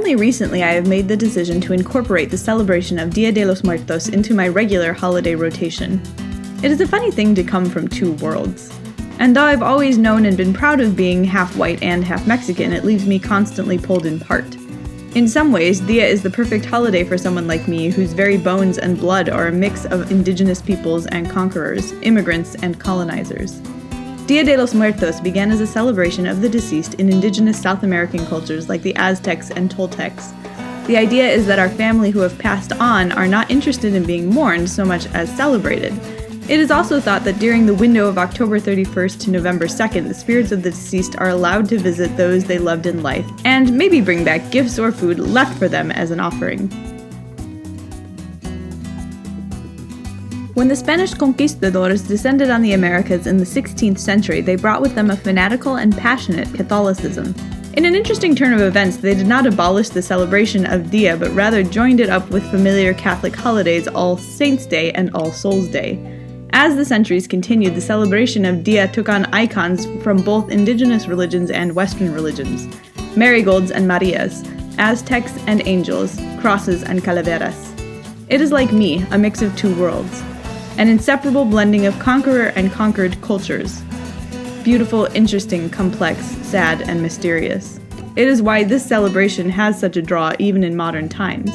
only recently I have made the decision to incorporate the celebration of Dia de los Muertos into my regular holiday rotation. It is a funny thing to come from two worlds. And though I've always known and been proud of being half white and half Mexican, it leaves me constantly pulled in part. In some ways, Dia is the perfect holiday for someone like me whose very bones and blood are a mix of indigenous peoples and conquerors, immigrants and colonizers. Dia de los Muertos began as a celebration of the deceased in indigenous South American cultures like the Aztecs and Toltecs. The idea is that our family who have passed on are not interested in being mourned so much as celebrated. It is also thought that during the window of October 31st to November 2nd, the spirits of the deceased are allowed to visit those they loved in life, and maybe bring back gifts or food left for them as an offering. When the Spanish conquistadors descended on the Americas in the 16th century, they brought with them a fanatical and passionate Catholicism. In an interesting turn of events, they did not abolish the celebration of Dia, but rather joined it up with familiar Catholic holidays All Saints' Day and All Souls' Day. As the centuries continued, the celebration of Dia took on icons from both indigenous religions and Western religions: marigolds and Marias, Aztecs and angels, crosses and calaveras. It is like me, a mix of two worlds. An inseparable blending of conqueror and conquered cultures. Beautiful, interesting, complex, sad, and mysterious. It is why this celebration has such a draw even in modern times.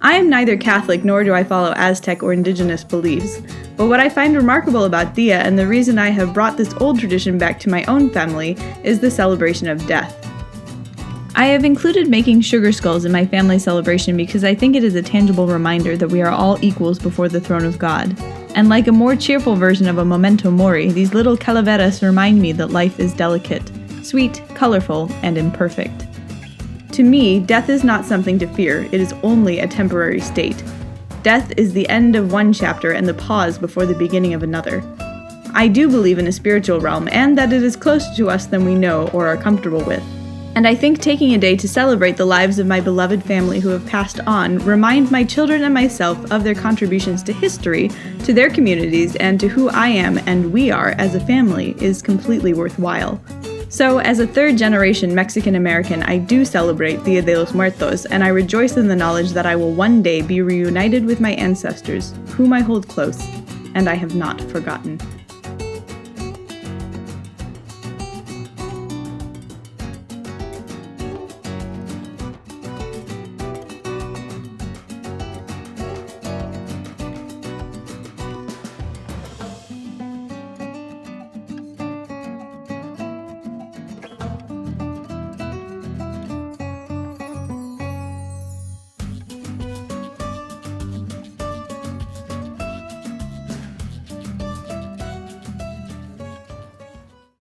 I am neither Catholic nor do I follow Aztec or indigenous beliefs, but what I find remarkable about Dia and the reason I have brought this old tradition back to my own family is the celebration of death. I have included making sugar skulls in my family celebration because I think it is a tangible reminder that we are all equals before the throne of God. And like a more cheerful version of a memento mori, these little calaveras remind me that life is delicate, sweet, colorful, and imperfect. To me, death is not something to fear, it is only a temporary state. Death is the end of one chapter and the pause before the beginning of another. I do believe in a spiritual realm and that it is closer to us than we know or are comfortable with. And I think taking a day to celebrate the lives of my beloved family who have passed on remind my children and myself of their contributions to history, to their communities, and to who I am and we are as a family is completely worthwhile. So, as a third-generation Mexican-American, I do celebrate Dia de los Muertos, and I rejoice in the knowledge that I will one day be reunited with my ancestors, whom I hold close, and I have not forgotten.